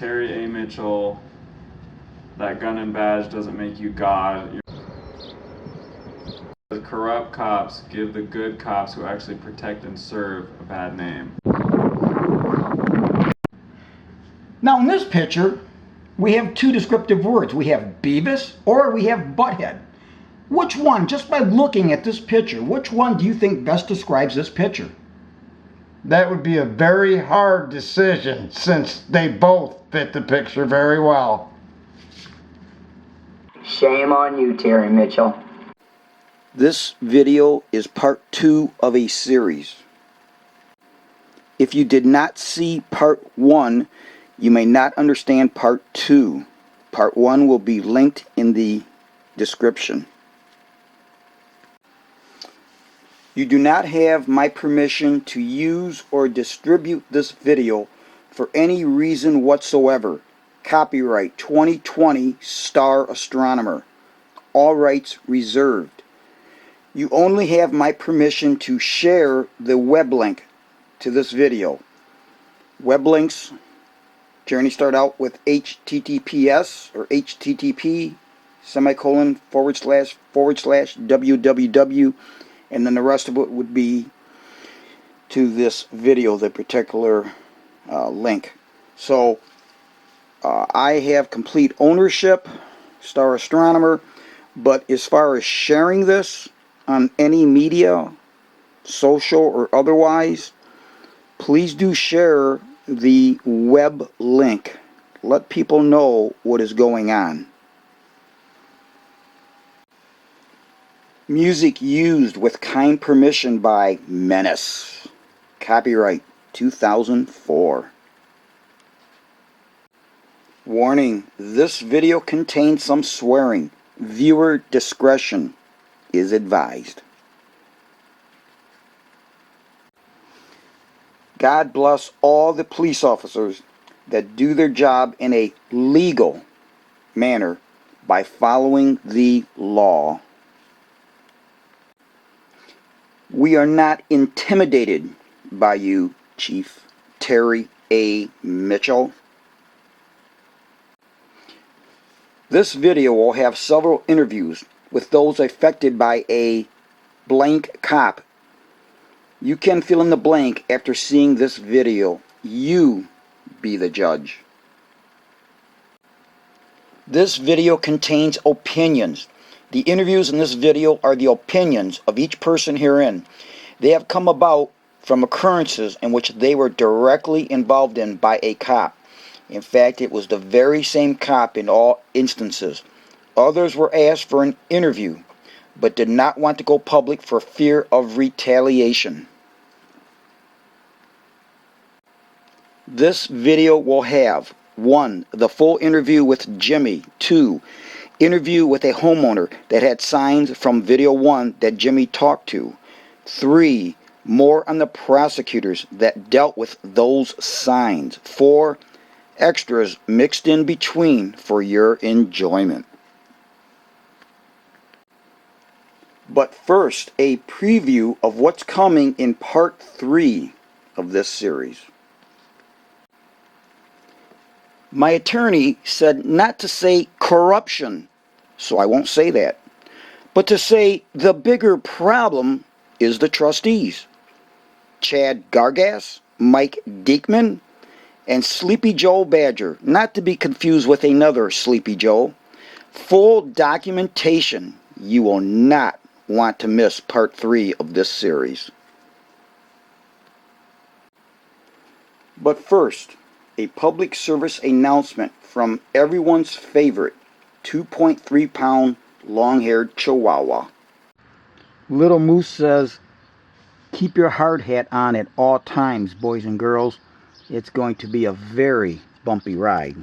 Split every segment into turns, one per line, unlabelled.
Terry A. Mitchell, that gun and badge doesn't make you God. The corrupt cops give the good cops who actually protect and serve a bad name.
Now in this picture, we have two descriptive words. We have Beavis or we have Butthead. Which one, just by looking at this picture, which one do you think best describes this picture?
That would be a very hard decision since they both fit the picture very well.
Shame on you, Terry Mitchell.
This video is part 2 of a series. If you did not see part 1, you may not understand part 2. Part 1 will be linked in the description. You do not have my permission to use or distribute this video for any reason whatsoever. Copyright 2020 Star Astronomer. All rights reserved. You only have my permission to share the web link to this video. Web links generally start out with HTTPS or HTTP //www, and then the rest of it would be to this video, the particular link. So I have complete ownership, Star Astronomer, but as far as sharing this on any media, social or otherwise, please do share the web link. Let people know what is going on. Music used with kind permission by Menace. Copyright 2004. Warning, this video contains some swearing. Viewer discretion is advised. God bless all the police officers that do their job in a legal manner by following the law. We are not intimidated by you, Chief Terry A. Mitchell. This video will have several interviews with those affected by a blank cop. You can fill in the blank after seeing this video. You be the judge. This video contains opinions. The interviews in this video are the opinions of each person herein. They have come about from occurrences in which they were directly involved in by a cop. In fact, it was the very same cop in all instances. Others were asked for an interview, but did not want to go public for fear of retaliation. This video will have 1. The full interview with Jimmy. 2. Interview with a homeowner that had signs from video 1 that Jimmy talked to. 3. More on the prosecutors that dealt with those signs. 4. Extras mixed in between for your enjoyment. But first, a preview of what's coming in part 3 of this series. My attorney said not to say corruption, so I won't say that, but to say the bigger problem is the trustees. Chad Gargas, Mike Diekman, and Sleepy Joe Badger, not to be confused with another Sleepy Joe. Full documentation. You will not want to miss part 3 of this series. But first, a public service announcement from everyone's favorite 2.3-pound long-haired Chihuahua. Little Moose says, keep your hard hat on at all times, boys and girls. It's going to be a very bumpy ride.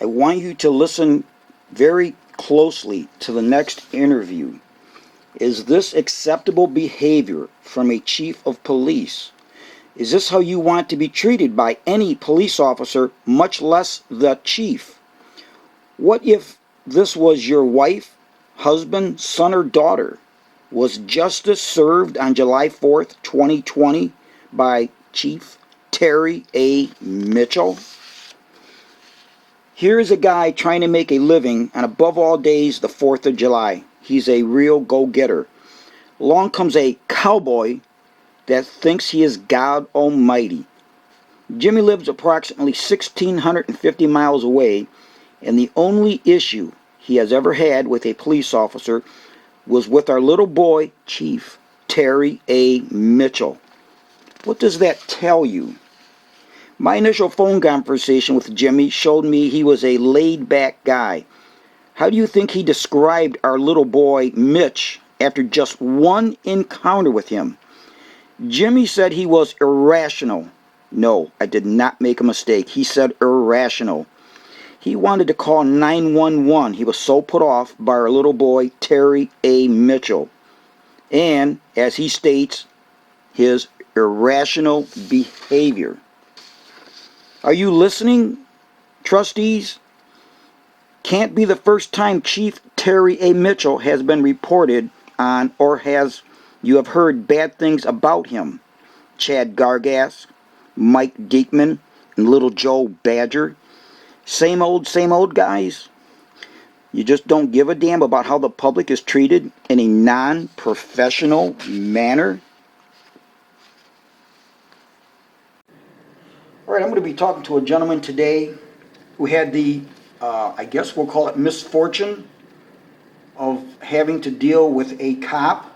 I want you to listen very closely to the next interview. Is this acceptable behavior from a chief of police? Is this how you want to be treated by any police officer, much less the chief? What if this was your wife, husband, son, or daughter? Was justice served on July 4th, 2020 by Chief Terry A. Mitchell? Here is a guy trying to make a living on above all days the 4th of July. He's a real go-getter. Along comes a cowboy that thinks he is God Almighty. Jimmy lives approximately 1,650 miles away, and the only issue he has ever had with a police officer was with our little boy, Chief Terry A. Mitchell. What does that tell you? My initial phone conversation with Jimmy showed me he was a laid-back guy. How do you think he described our little boy, Mitch, after just one encounter with him? Jimmy said he was irrational. No, I did not make a mistake. He said irrational. He wanted to call 911. He was so put off by our little boy, Terry A. Mitchell. And, as he states, his irrational behavior. Are you listening, trustees? Can't be the first time Chief Terry A. Mitchell has been reported on, or you have heard bad things about him. Chad Gargas, Mike Diekman, and little Joe Badger. Same old guys. You just don't give a damn about how the public is treated in a non-professional manner. All right, I'm going to be talking to a gentleman today who had the, I guess we'll call it misfortune of having to deal with a cop.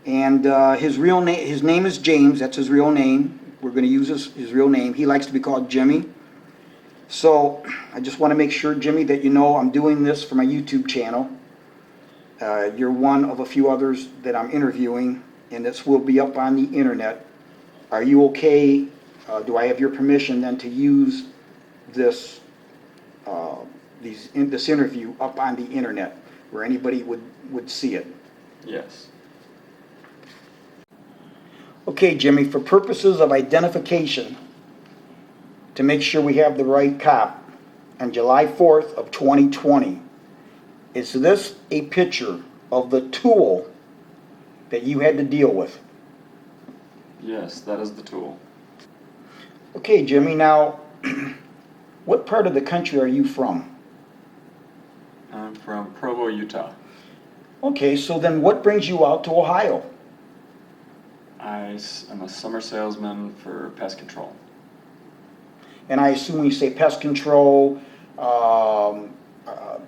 And his name is James. That's his real name. We're going to use his real name. He likes to be called Jimmy. So I just want to make sure, Jimmy, that you know I'm doing this for my YouTube channel. You're one of a few others that I'm interviewing, and this will be up on the internet. Are you okay? Do I have your permission then to use this this interview up on the internet where anybody would see it?
Yes.
Okay, Jimmy, for purposes of identification, to make sure we have the right cop, on July 4th of 2020, is this a picture of the tool that you had to deal with?
Yes, that is the tool.
Okay, Jimmy, now, what part of the country are you from?
I'm from Provo, Utah.
Okay, so then what brings you out to Ohio?
I am a summer salesman for pest control.
And I assume when you say pest control,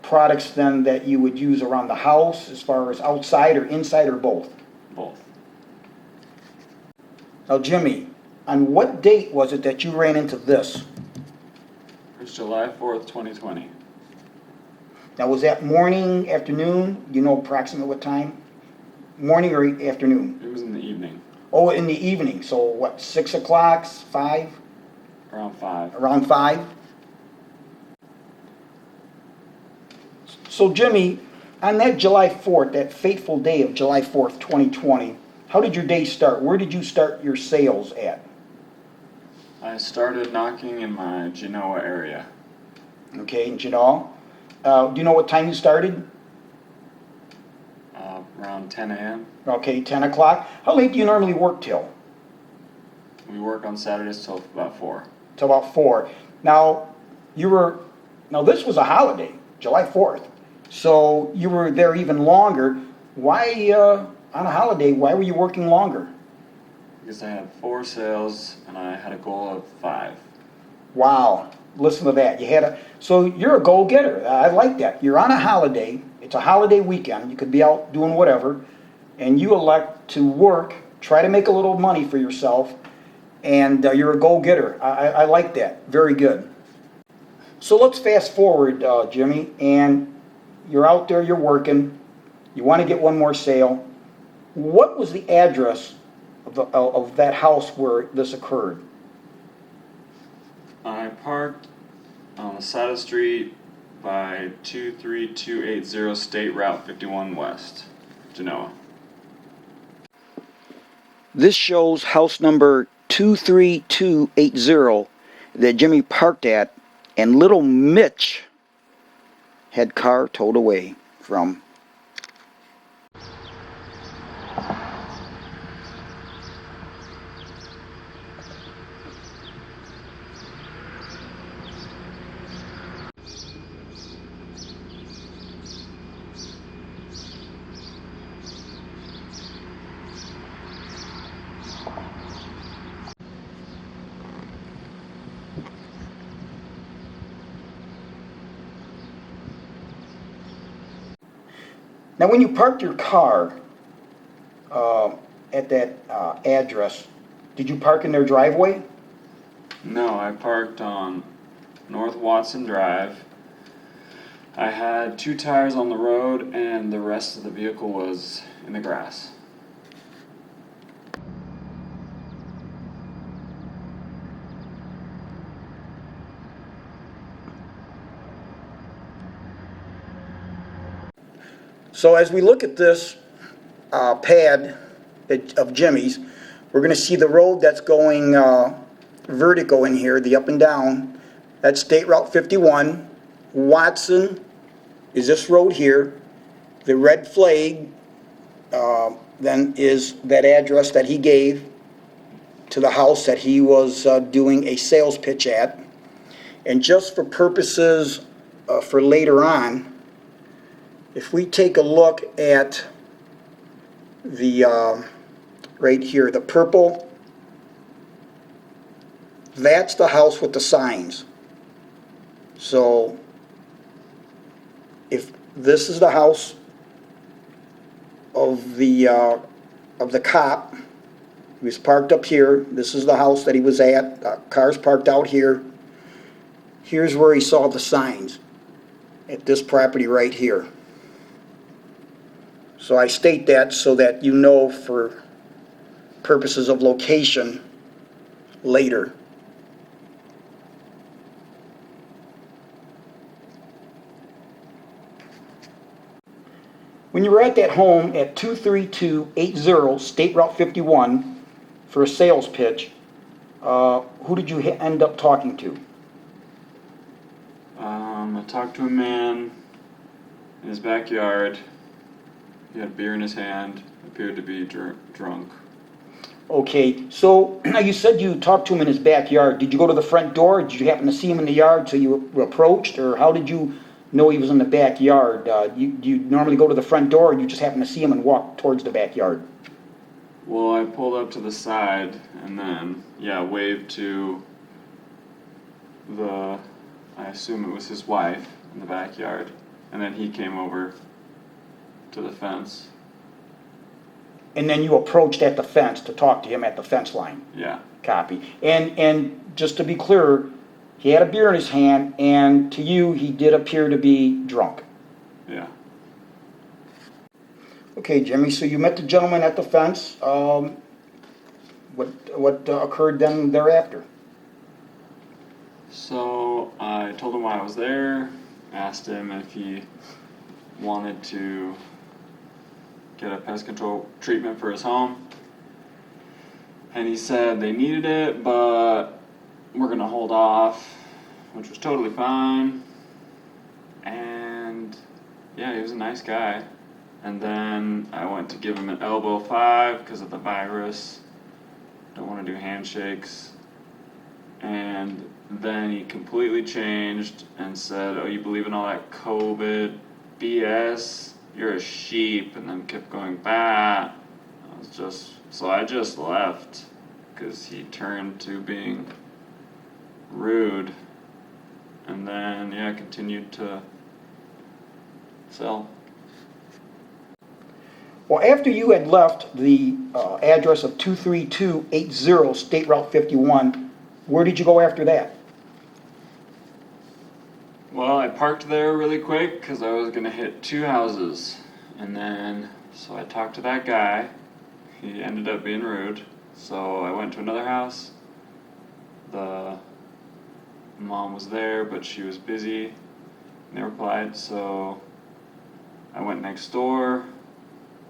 products then that you would use around the house as far as outside or inside or both?
Both.
Now, Jimmy, on what date was it that you ran into this?
It's July 4th, 2020.
Now, was that morning, afternoon? Do you know approximately what time? Morning or afternoon?
It was in the evening.
Oh, in the evening. So what, 6 o'clock, 5?
Around 5.
Around 5? So, Jimmy, on that July 4th, that fateful day of July 4th, 2020, how did your day start? Where did you start your sales at?
I started knocking in my Genoa area.
Okay, in Genoa. Do you know what time you started?
Around 10 a.m.
Okay, 10 o'clock. How late do you normally work till?
We work on Saturdays till about 4.
Till about 4. Now, this was a holiday, July 4th. So you were there even longer. Why, on a holiday, why were you working longer?
Because I had 4 sales and I had a goal of 5.
Wow, listen to that. So you're a go-getter. I like that. You're on a holiday. It's a holiday weekend. You could be out doing whatever, and you elect to work, try to make a little money for yourself, and you're a go-getter. I like that. Very good. So let's fast forward, Jimmy, and you're out there, you're working, you want to get one more sale. What was the address of that house where this occurred?
I parked on the side of the street by 23280 State Route 51 West. Genoa.
This shows house number 23280 that Jimmy parked at, and little Mitch had car towed away from. Now, when you parked your car at that address, did you park in their driveway?
No, I parked on North Watson Drive. I had 2 tires on the road and the rest of the vehicle was in the grass.
So as we look at this pad of Jimmy's, we're going to see the road that's going vertical in here, the up and down. That's State Route 51. Watson is this road here. The red flag then is that address that he gave to the house that he was doing a sales pitch at. And just for purposes for later on, if we take a look at the right here, the purple, that's the house with the signs. So if this is the house of the cop, he was parked up here. This is the house that he was at. Cars parked out here. Here's where he saw the signs, at this property right here. So I state that so that you know for purposes of location later. When you were at that home at 23280 State Route 51 for a sales pitch, who did you end up talking to?
I talked to a man in his backyard. He had beer in his hand, appeared to be drunk.
Okay, so now you said you talked to him in his backyard. Did you go to the front door? Did you happen to see him in the yard so you approached? Or how did you know he was in the backyard? Do you normally go to the front door, or you just happen to see him and walk towards the backyard?
Well, I pulled up to the side and then, waved to I assume it was his wife in the backyard. And then he came over to the fence.
And then you approached at the fence to talk to him at the fence line.
Yeah.
Copy. And just to be clear, he had a beer in his hand, and to you, he did appear to be drunk.
Yeah.
Okay, Jimmy, so you met the gentleman at the fence. What occurred then thereafter?
So I told him why I was there, asked him if he wanted to get a pest control treatment for his home. And he said they needed it, but we're gonna hold off, which was totally fine. And yeah, he was a nice guy. And then I went to give him an elbow 5 because of the virus. Don't want to do handshakes. And then he completely changed and said, "Oh, you believe in all that COVID BS? You're a sheep," and then kept going back. I just left because he turned to being rude, and then continued to sell.
Well, after you had left the address of 23280 State Route 51, where did you go after that?
Well, I parked there really quick because I was gonna hit 2 houses, and then so I talked to that guy. He ended up being rude, so I went to another house. The mom was there, but she was busy. They replied, so I went next door,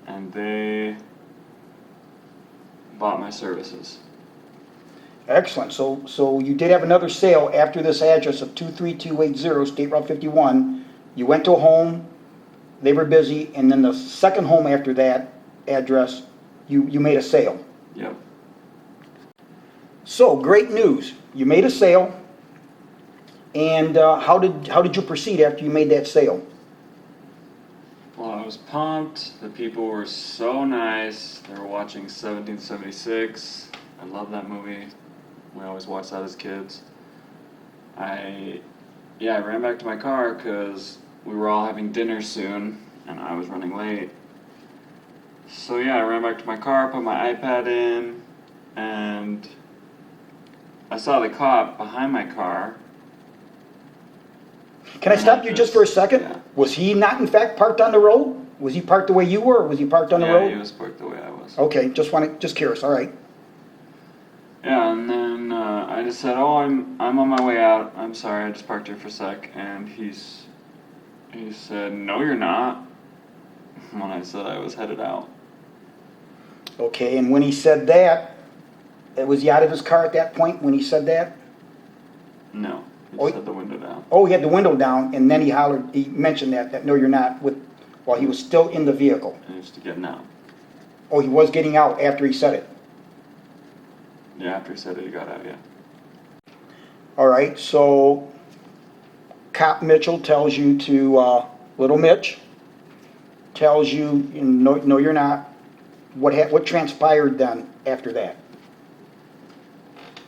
and they bought my services.
Excellent. So you did have another sale after this address of 23280 State Route 51. You went to a home, they were busy, and then the second home after that address, you made a sale.
Yep.
So, great news. You made a sale, and how did you proceed after you made that sale?
Well, I was pumped. The people were so nice. They were watching 1776. I love that movie. We always watched that as kids. I ran back to my car because we were all having dinner soon, and I was running late. So I ran back to my car, put my iPad in, and I saw the cop behind my car.
Can I stop you just for a second?
Yeah.
Was he not in fact parked on the road? Was he parked the way you were, or was he parked on the road?
Yeah, he was parked the way I was.
Okay, just curious, all right.
Yeah, and then I just said, "Oh, I'm on my way out. I'm sorry, I just parked here for a sec." And he said, "No, you're not." When I said I was headed out.
Okay, and when he said that, was he out of his car at that point when he said that?
No, he
Oh,
just had the window down.
Oh, he had the window down, and then he mentioned that no, you're not, while he was still in the vehicle.
And he was getting out.
Oh, he was getting out after he said it.
Yeah, after he said it, he got out. Yeah.
All right, so Cop Mitchell tells you to, Little Mitch tells you, no, you're not. What transpired then after that?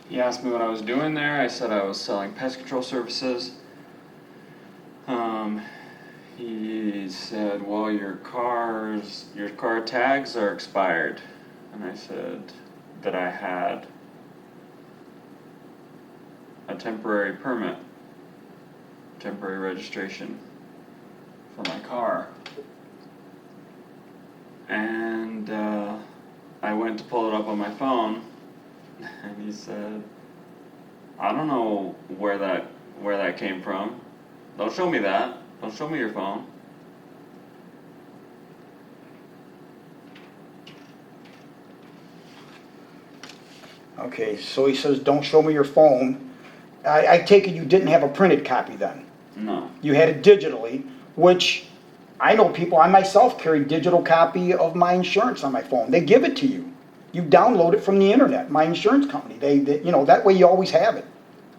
He asked me what I was doing there. I said I was selling pest control services. He said, "Well, your car tags are expired," and I said that I had a temporary permit, temporary registration for my car. And I went to pull it up on my phone, and he said, "I don't know where that came from. Don't show me that. Don't show me your phone."
Okay, so he says, don't show me your phone. I take it you didn't have a printed copy then?
No.
You had it digitally, which I know people, I myself carry digital copy of my insurance on my phone. They give it to you. You download it from the internet, my insurance company. They that way you always have it.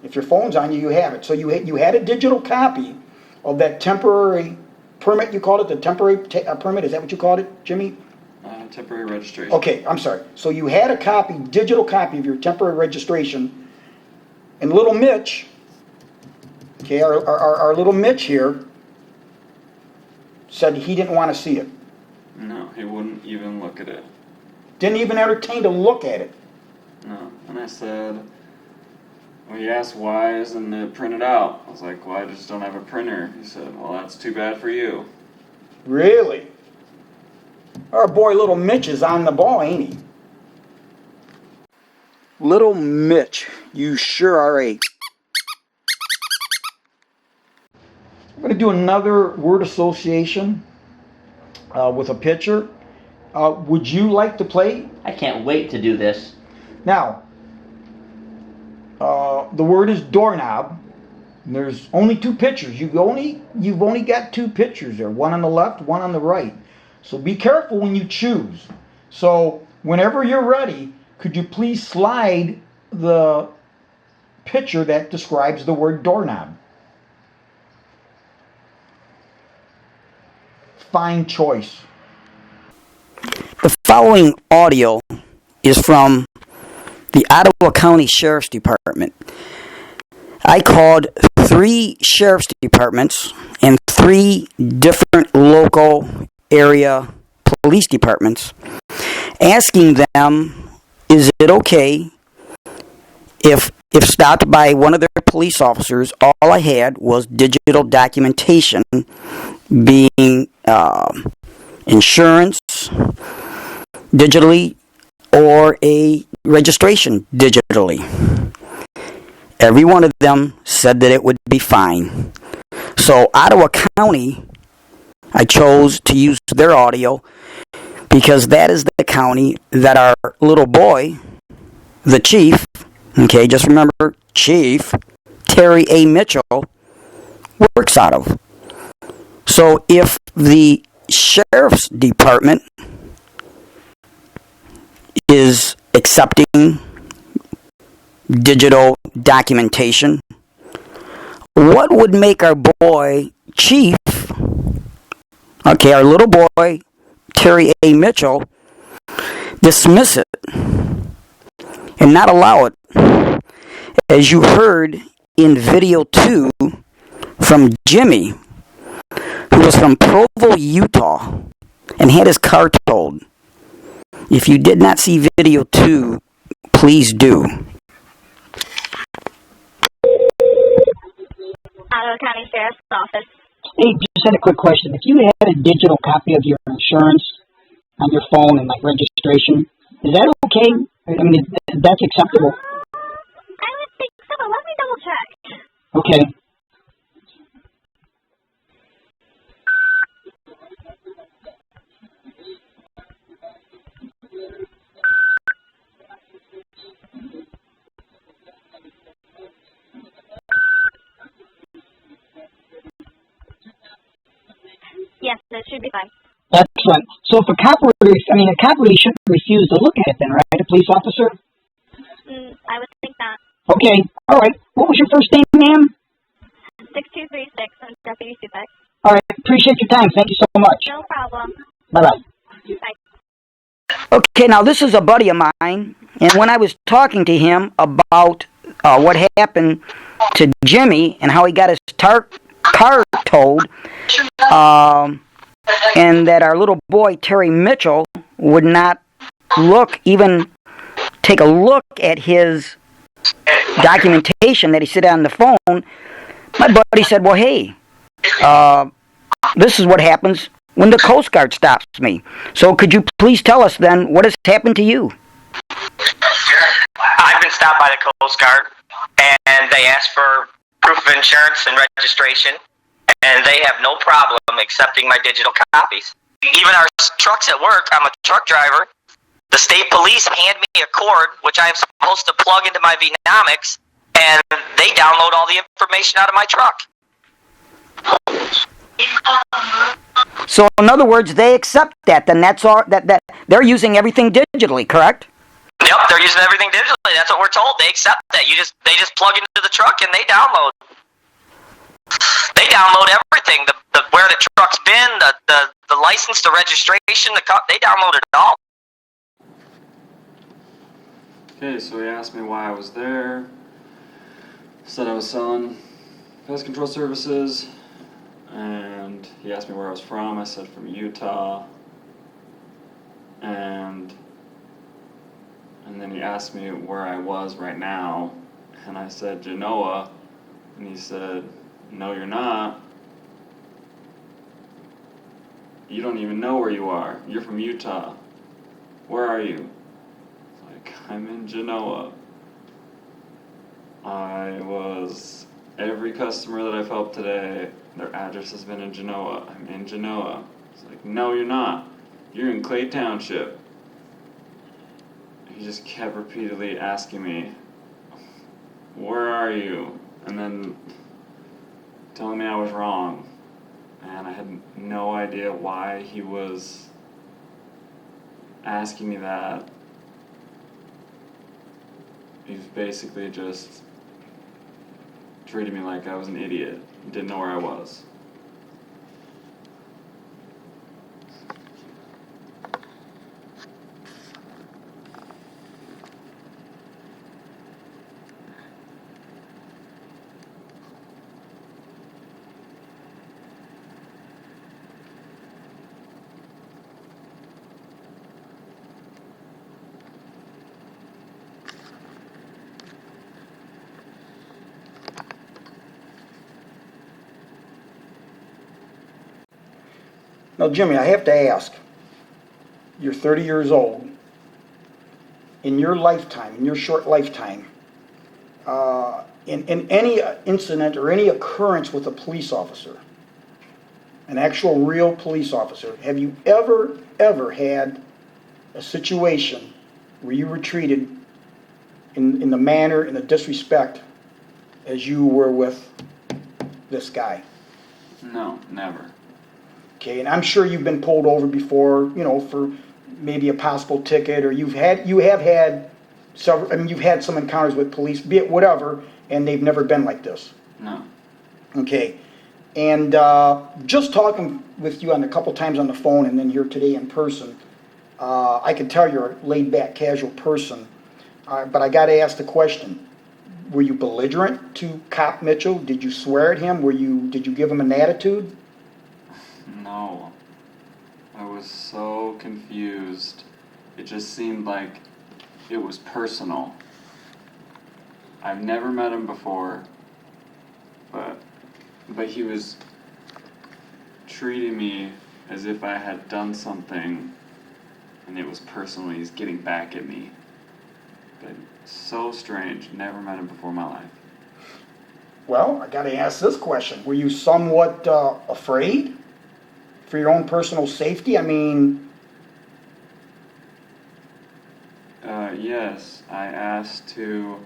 If your phone's on you, you have it. So you had a digital copy of that temporary permit, you called it, the temporary permit, is that what you called it, Jimmy?
Temporary registration.
Okay, I'm sorry. So you had a digital copy of your temporary registration, and little Mitch, okay, our little Mitch here, said he didn't want to see it.
No, he wouldn't even look at it.
Didn't even entertain to look at it.
No. And I said, well, he asked, "Why isn't it printed out?" I was like, "Well, I just don't have a printer." He said, "Well, that's too bad for you."
Really? Our boy little Mitch is on the ball, ain't he? Little Mitch, you sure are a... We're going to do another word association with a picture. Would you like to play?
I can't wait to do this.
Now, the word is doorknob. And there's only two pictures. You've only got two pictures there. One on the left, one on the right. So be careful when you choose. So whenever you're ready, could you please slide the picture that describes the word doorknob? Fine choice.
The following audio is from the Ottawa County Sheriff's Department. I called 3 sheriff's departments and 3 different local area police departments, asking them, is it okay if stopped by one of their police officers, all I had was digital documentation, being insurance digitally or a registration digitally. Every one of them said that it would be fine. So Ottawa County, I chose to use their audio because that is the county that our little boy, the chief, okay, just remember, Chief Terry A. Mitchell, works out of. So if the sheriff's department is accepting digital documentation, what would make our boy Chief, okay, our little boy Terry A. Mitchell, dismiss it and not allow it? As you heard in video 2 from Jimmy, who was from Provo, Utah, and had his car towed. If you did not see video 2, please do.
Ottawa County Sheriff's Office.
Hey, just had a quick question. If you had a digital copy of your insurance on your phone and like registration, is that okay? I mean, that's acceptable.
I would think so, but let me double check.
Okay.
Yes, that should be fine.
Excellent. So if a cop really shouldn't refuse to look at it then, right? A police officer?
I would think not.
Okay. All right. What was your first name, ma'am?
6236 and Deputy Supek.
All right. Appreciate your time. Thank you so much.
No problem.
Bye-bye.
Bye.
Okay, now this is a buddy of mine, and when I was talking to him about what happened to Jimmy and how he got his car towed, and that our little boy Terry Mitchell would not even take a look at his documentation that he said on the phone, my buddy said, well, hey, this is what happens when the Coast Guard stops me. So could you please tell us then what has happened to you?
I've been stopped by the Coast Guard, and they asked for proof of insurance and registration, and they have no problem accepting my digital copies. Even our trucks at work, I'm a truck driver, the state police hand me a cord, which I am supposed to plug into my Vnomics, and they download all the information out of my truck.
So in other words, they accept that, then that's all, that they're using everything digitally, correct?
Yep, they're using everything digitally. That's what we're told. They accept that. They just plug into the truck and they download. They download everything. The where the truck's been, the license, the registration, they download it all.
Okay, so he asked me why I was there. Said I was selling pest control services. And he asked me where I was from. I said from Utah. And then he asked me where I was right now. And I said Genoa. And he said, no, you're not. You don't even know where you are. You're from Utah. Where are you? Like, I'm in Genoa. Every customer that I've helped today, their address has been in Genoa. I'm in Genoa. It's like, no, you're not. You're in Clay Township. He just kept repeatedly asking me, where are you? And then telling me I was wrong. And I had no idea why he was asking me that. He was basically just treated me like I was an idiot. Didn't know where I was.
Now, Jimmy, I have to ask, you're 30 years old. In your lifetime, in your short lifetime, in any incident or any occurrence with a police officer, an actual real police officer, have you ever had a situation where you were treated in the manner, in the disrespect as you were with this guy?
No, never.
Okay, and I'm sure you've been pulled over before, you know, for maybe a possible ticket, or you have had several, I mean, you've had some encounters with police, be it whatever, and they've never been like this.
No.
Okay, and just talking with you on a couple times on the phone and then here today in person, I can tell you're a laid-back, casual person, but I got to ask the question. Were you belligerent to Cop Mitchell? Did you swear at him? Did you give him an attitude?
No. I was so confused. It just seemed like it was personal. I've never met him before, but he was treating me as if I had done something and it was personal. He's getting back at me. But so strange. Never met him before in my life.
Well, I got to ask this question. Were you somewhat afraid for your own personal safety? I mean...
Yes, I asked to...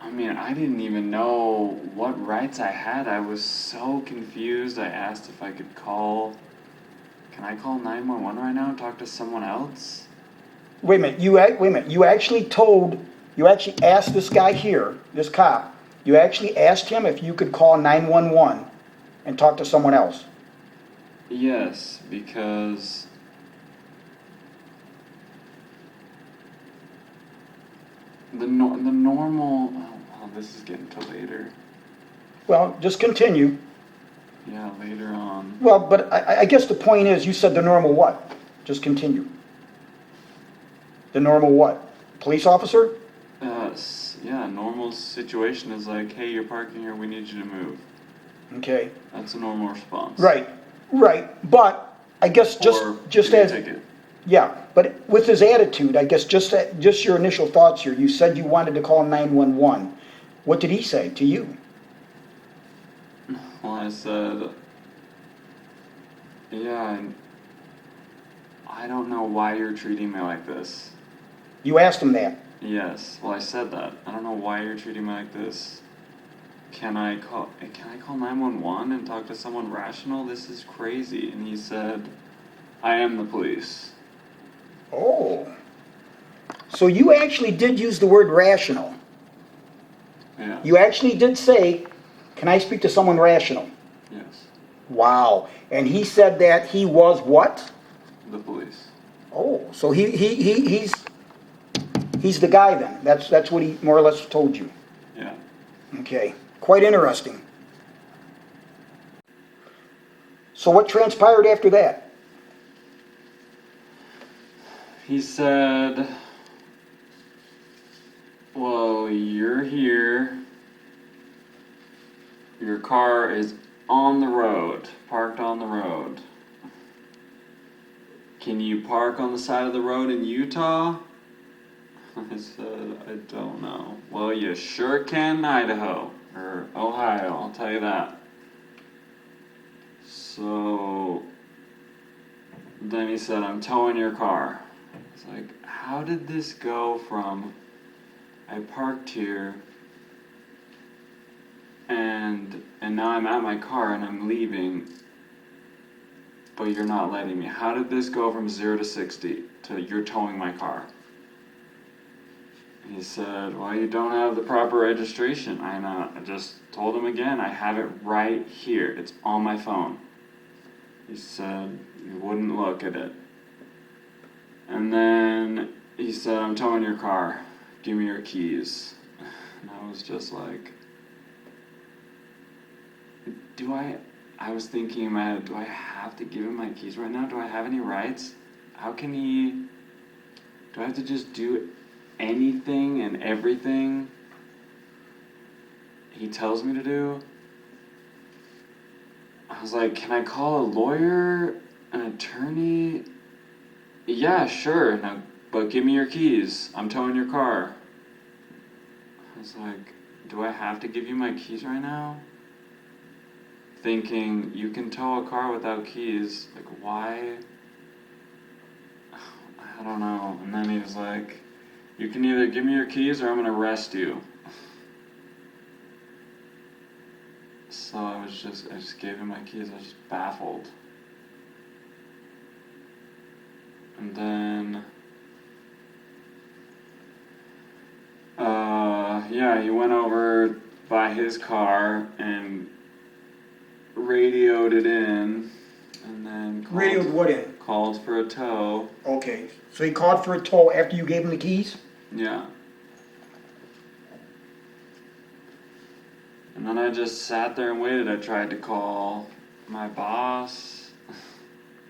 I mean, I didn't even know what rights I had. I was so confused. I asked if I could call... Can I call 911 right now and talk to someone else?
Wait a minute. You actually asked this guy here, this cop, you actually asked him if you could call 911 and talk to someone else.
Yes, because... The normal... Oh, this is getting to later.
Well, just continue.
Yeah, later on.
Well, but I guess the point is, you said the normal what? Just continue. The normal what? Police officer?
Yeah, normal situation is like, hey, you're parking here, we need you to move.
Okay.
That's a normal response.
Right. But I guess just
give me a
as...
ticket.
Yeah, but with his attitude, I guess just your initial thoughts here, you said you wanted to call 911. What did he say to you?
Well, I said, yeah, I don't know why you're treating me like this.
You asked him that.
Yes, well, I said that. I don't know why you're treating me like this. Can I call 911 and talk to someone rational? This is crazy. And he said, I am the police.
Oh. So you actually did use the word rational.
Yeah.
You actually did say, can I speak to someone rational?
Yes.
Wow. And he said that he was what?
The police.
Oh, so he's the guy then. That's what he more or less told you.
Yeah.
Okay. Quite interesting. So what transpired after that?
He said, well, you're here. Your car is on the road, parked on the road. Can you park on the side of the road in Utah? I said, I don't know. Well, you sure can in Idaho, or Ohio, I'll tell you that. So, then he said, I'm towing your car. It's like, how did this go from, I parked here, and now I'm at my car and I'm leaving, but you're not letting me. How did this go from 0 to 60 to you're towing my car? He said, well, you don't have the proper registration. I just told him again, I have it right here. It's on my phone. He said, you wouldn't look at it. And then he said, I'm towing your car. Give me your keys. And I was just like, I was thinking in my head, do I have to give him my keys right now? Do I have any rights? Do I have to just do anything and everything he tells me to do? I was like, can I call a lawyer, an attorney? Yeah, sure, no, but give me your keys. I'm towing your car. I was like, do I have to give you my keys right now? thinking, you can tow a car without keys. Like, why? I don't know. And then he was like, you can either give me your keys or I'm going to arrest you. So I just gave him my keys. I was just baffled. And then, yeah, he went over by his car and radioed it in, and then
Radioed what in?
called for a tow.
Okay, so he called for a tow after you gave him the keys?
Yeah. And then I just sat there and waited. I tried to call my boss.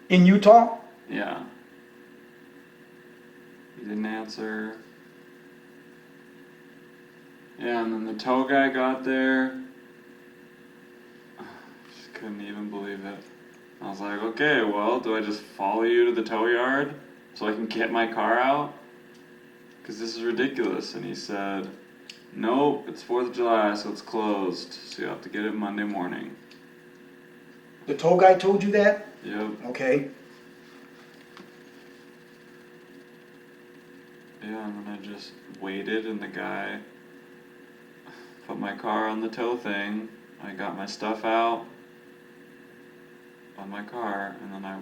In Utah?
Yeah. He didn't answer. Yeah, and then the tow guy got there. I just couldn't even believe it. I was like, okay, well, do I just follow you to the tow yard so I can get my car out? Because this is ridiculous. And he said, nope, it's 4th of July, so it's closed. So you have to get it Monday morning.
The tow guy told you that?
Yep.
Okay.
Yeah, and then I just waited, and the guy put my car on the tow thing. I got my stuff out on my car, and then I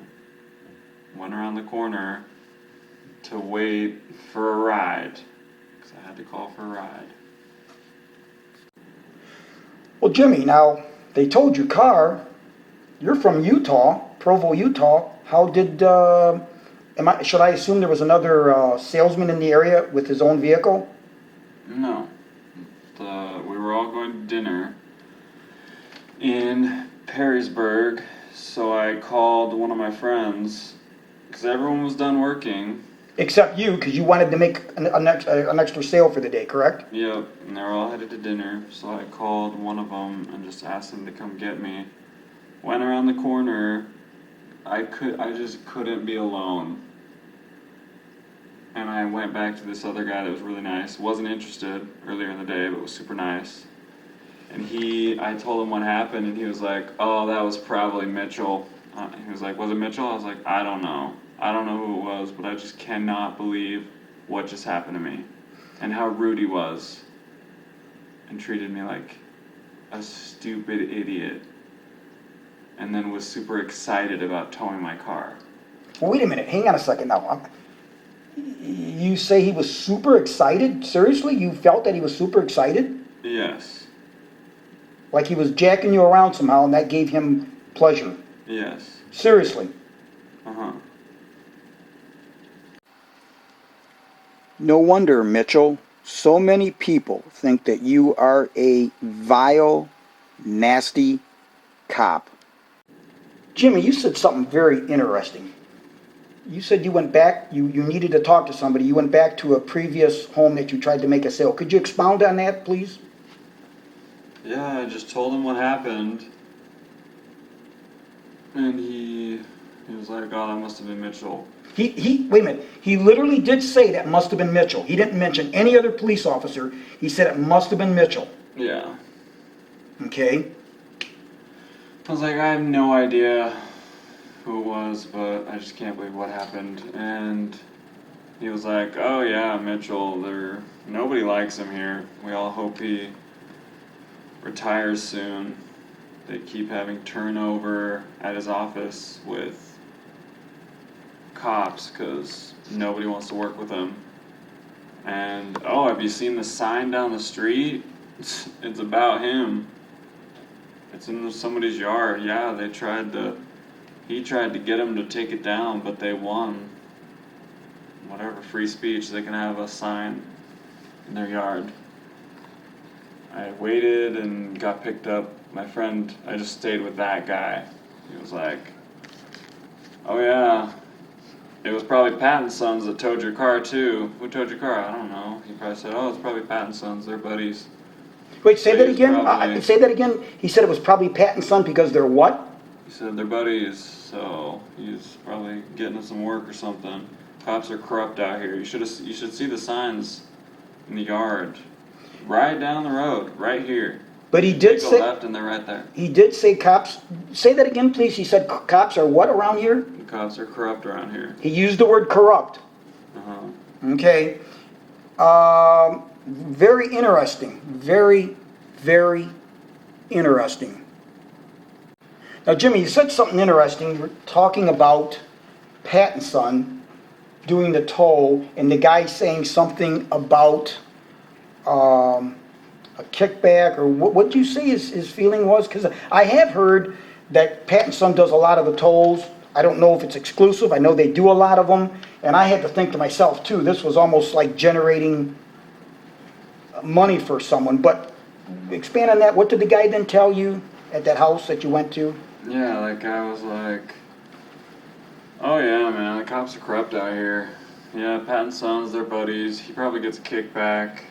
went around the corner to wait for a ride, because I had to call for a ride.
Well, Jimmy, now, they towed your car. You're from Utah, Provo, Utah. How did, should I assume there was another salesman in the area with his own vehicle?
No. We were all going to dinner in Perrysburg, so I called one of my friends, because everyone was done working.
Except you, because you wanted to make an extra sale for the day, correct?
Yep, and they were all headed to dinner, so I called one of them and just asked him to come get me. Went around the corner. I just couldn't be alone. And I went back to this other guy that was really nice. Wasn't interested earlier in the day, but was super nice. And I told him what happened, and he was like, oh, that was probably Mitchell. He was like, was it Mitchell? I was like, I don't know. I don't know who it was, but I just cannot believe what just happened to me. And how rude he was. And treated me like a stupid idiot. And then was super excited about towing my car.
Well, wait a minute. Hang on a second now. You say he was super excited? Seriously? You felt that he was super excited?
Yes.
Like he was jacking you around somehow and that gave him pleasure?
Yes.
Seriously?
Uh-huh.
No wonder, Mitchell. So many people think that you are a vile, nasty cop. Jimmy, you said something very interesting. You said you went back, you needed to talk to somebody. You went back to a previous home that you tried to make a sale. Could you expound on that, please?
Yeah, I just told him what happened. And he was like, oh, that must have been Mitchell.
Wait a minute. He literally did say that must have been Mitchell. He didn't mention any other police officer. He said it must have been Mitchell.
Yeah.
Okay.
I was like, I have no idea who it was, but I just can't believe what happened. And he was like, oh yeah, Mitchell, nobody likes him here. We all hope he retires soon. They keep having turnover at his office with cops because nobody wants to work with him. And, oh, have you seen the sign down the street? It's about him. It's in somebody's yard. Yeah, he tried to get him to take it down, but they won. Whatever, free speech, they can have a sign in their yard. I waited and got picked up. My friend, I just stayed with that guy. He was like, oh yeah, it was probably Pat and Sons that towed your car too. Who towed your car? I don't know. He probably said, oh, it's probably Pat and Sons, they're buddies.
Wait, say
So
that
he's
again?
probably-
Say that again? He said it was probably Pat and Son because they're what?
He said they're buddies, so he's probably getting us some work or something. Cops are corrupt out here. You should see the signs in the yard. Right down the road, right here.
But he did
Go
say,
left and they're right there.
he did say cops, say that again, please. He said cops are what around here?
The cops are corrupt around here.
He used the word corrupt.
Uh-huh.
Okay. Very interesting. Very, very interesting. Now, Jimmy, you said something interesting. You were talking about Pat and Son doing the toll, and the guy saying something about a kickback, or what did you say his feeling was? Because I have heard that Pat and Son does a lot of the tolls. I don't know if it's exclusive. I know they do a lot of them. And I had to think to myself, too, this was almost like generating money for someone. But expand on that. What did the guy then tell you at that house that you went to?
Yeah, that guy was like, oh yeah, man, the cops are corrupt out here. Yeah, Pat and Son's their buddies. He probably gets a kickback.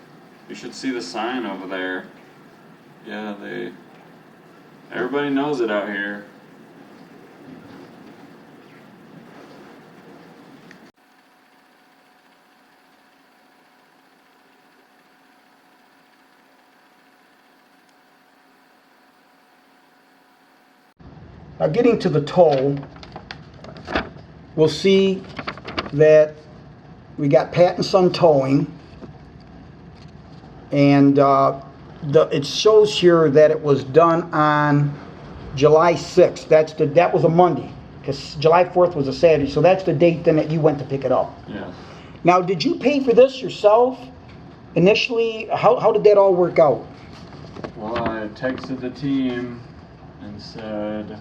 You should see the sign over there. Yeah, everybody knows it out here.
Now, getting to the toll, we'll see that we got Pat and Son towing, and it shows here that it was done on July 6th. That was a Monday, because July 4th was a Saturday, so that's the date then that you went to pick it up.
Yeah.
Now, did you pay for this yourself initially? How did that all work out?
Well, I texted the team and said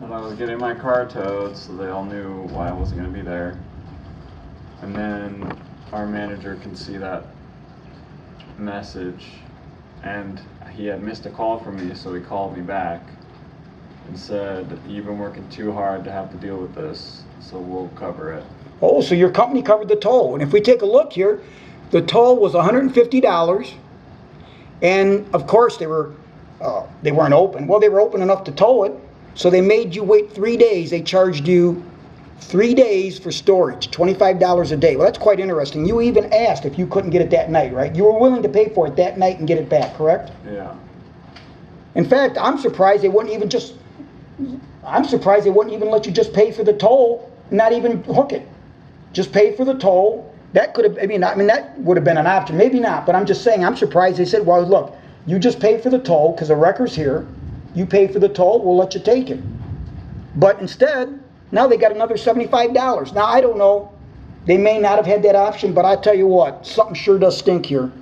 that I was getting my car towed, so they all knew why I wasn't going to be there. And then our manager can see that message, and he had missed a call from me, so he called me back and said, you've been working too hard to have to deal with this, so we'll cover it.
Oh, so your company covered the toll. And if we take a look here, the toll was $150, and of course they weren't open. Well, they were open enough to tow it, so they made you wait 3 days. They charged you 3 days for storage, $25 a day. Well, that's quite interesting. You even asked if you couldn't get it that night, right? You were willing to pay for it that night and get it back, correct?
Yeah.
In fact, I'm surprised they wouldn't even let you just pay for the toll, not even hook it. Just pay for the toll. That could have, that would have been an option. Maybe not, but I'm just saying, I'm surprised they said, well, look, you just pay for the toll because the wrecker's here. You pay for the toll, we'll let you take it. But instead, now they got another $75. Now, I don't know. They may not have had that option, but I tell you what, something sure does stink here.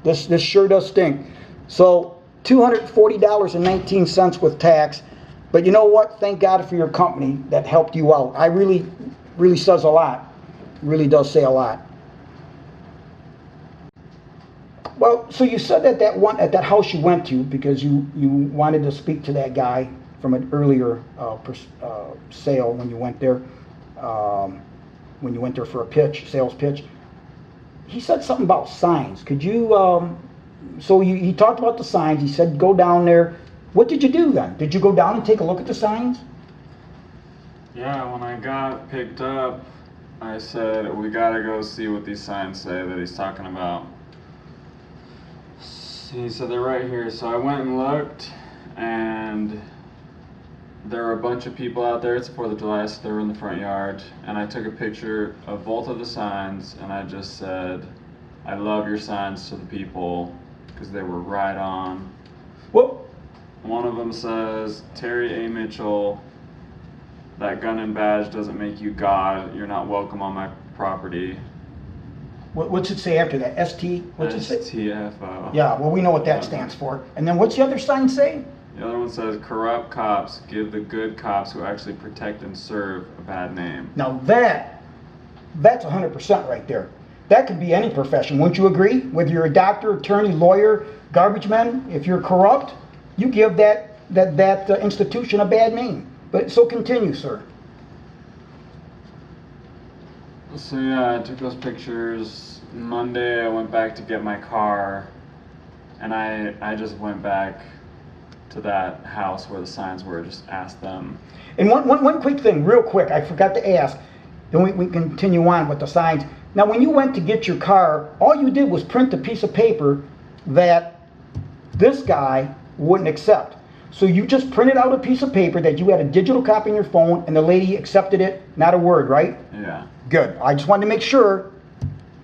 This sure does stink. So, $240.19 with tax. But you know what? Thank God for your company that helped you out. I really says a lot. Really does say a lot. Well, so you said that at that house you went to because you wanted to speak to that guy from an earlier sale when you went there, for a sales pitch. He said something about signs. Could you? He talked about the signs. He said go down there. What did you do then? Did you go down and take a look at the signs?
Yeah, when I got picked up, I said, we gotta go see what these signs say that he's talking about. He said, they're right here. So I went and looked, and there were a bunch of people out there. It's 4th of July, so they were in the front yard. And I took a picture of both of the signs, and I just said, I love your signs to the people, because they were right on.
Well,
one of them says, Terry A. Mitchell, that gun and badge doesn't make you God. You're not welcome on my property.
What's it say after that? ST? What's it say?
STFO.
Yeah, well, we know what that stands for. And then what's the other sign say?
The other one says, corrupt cops give the good cops who actually protect and serve a bad name.
Now that's 100% right there. That could be any profession. Wouldn't you agree? Whether you're a doctor, attorney, lawyer, garbage man, if you're corrupt, you give that institution a bad name. But so continue, sir.
So yeah, I took those pictures. Monday I went back to get my car, and I just went back to that house where the signs were, just asked them.
And one quick thing, real quick, I forgot to ask, then we continue on with the signs. Now when you went to get your car, all you did was print a piece of paper that this guy wouldn't accept. So you just printed out a piece of paper that you had a digital copy on your phone, and the lady accepted it, not a word, right?
Yeah.
Good. I just wanted to make sure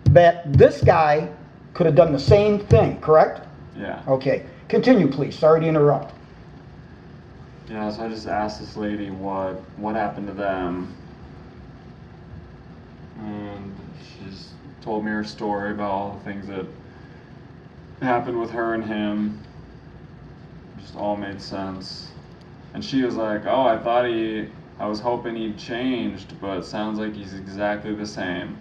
that this guy could have done the same thing, correct?
Yeah.
Okay. Continue, please. Sorry to interrupt.
Yeah, so I just asked this lady what happened to them. And she just told me her story about all the things that happened with her and him. Just all made sense. And she was like, oh, I was hoping he'd changed, but it sounds like he's exactly the same.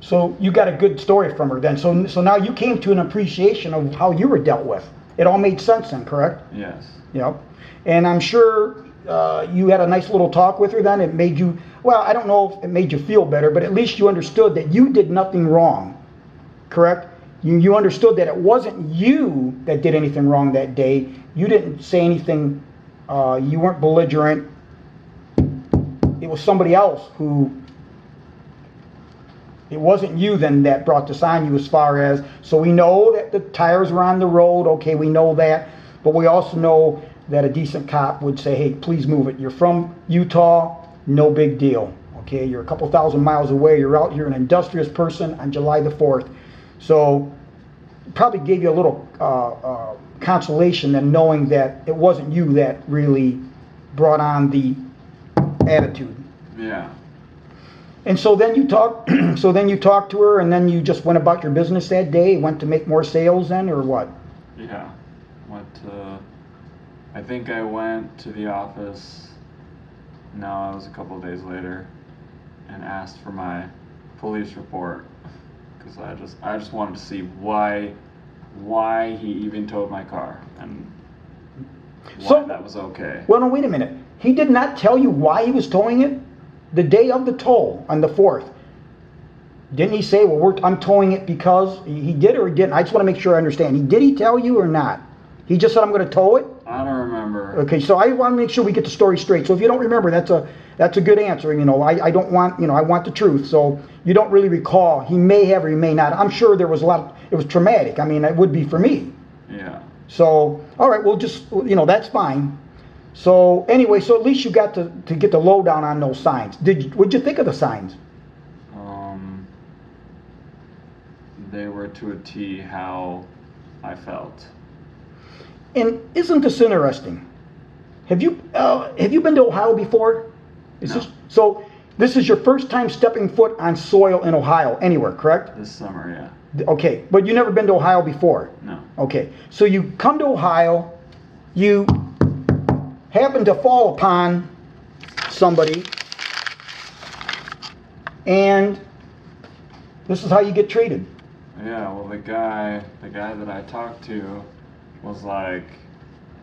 So you got a good story from her then. So now you came to an appreciation of how you were dealt with. It all made sense then, correct?
Yes.
Yep. And I'm sure you had a nice little talk with her then. It made you, well, I don't know if it made you feel better, but at least you understood that you did nothing wrong, correct? You understood that it wasn't you that did anything wrong that day. You didn't say anything, you weren't belligerent. It was somebody else who, it wasn't you then that brought this on you as far as, so we know that the tires were on the road, okay, we know that, but we also know that a decent cop would say, hey, please move it. You're from Utah, no big deal, okay? You're a couple thousand miles away, you're out, you're an industrious person on July the 4th. So probably gave you a little consolation in knowing that it wasn't you that really brought on the attitude.
Yeah.
And so then you talked. So then you talked to her, and then you just went about your business that day. Went to make more sales then, or what?
Yeah. I think I went to the office. No, it was a couple of days later, and asked for my police report because I just wanted to see why he even towed my car and why that was okay.
Well, no, wait a minute. He did not tell you why he was towing it the day of the tow on the 4th. Didn't he say, well, I'm towing it because he did or he didn't? I just want to make sure I understand. Did he tell you or not? He just said, I'm going to tow it?
I don't remember.
Okay, so I want to make sure we get the story straight. So if you don't remember, that's a good answer. You know, I don't want, I want the truth. So you don't really recall. He may have or he may not. I'm sure there was it was traumatic. I mean, it would be for me.
Yeah.
So, all right, well, just, that's fine. So anyway, so at least you got to get the lowdown on those signs. What'd you think of the signs?
They were to a T how I felt.
And isn't this interesting? Have you been to Ohio before?
No.
This is your first time stepping foot on soil in Ohio, anywhere, correct?
This summer, yeah.
Okay, but you never been to Ohio before?
No.
Okay, so you come to Ohio, you happen to fall upon somebody, and this is how you get treated.
Yeah, well, the guy that I talked to was like,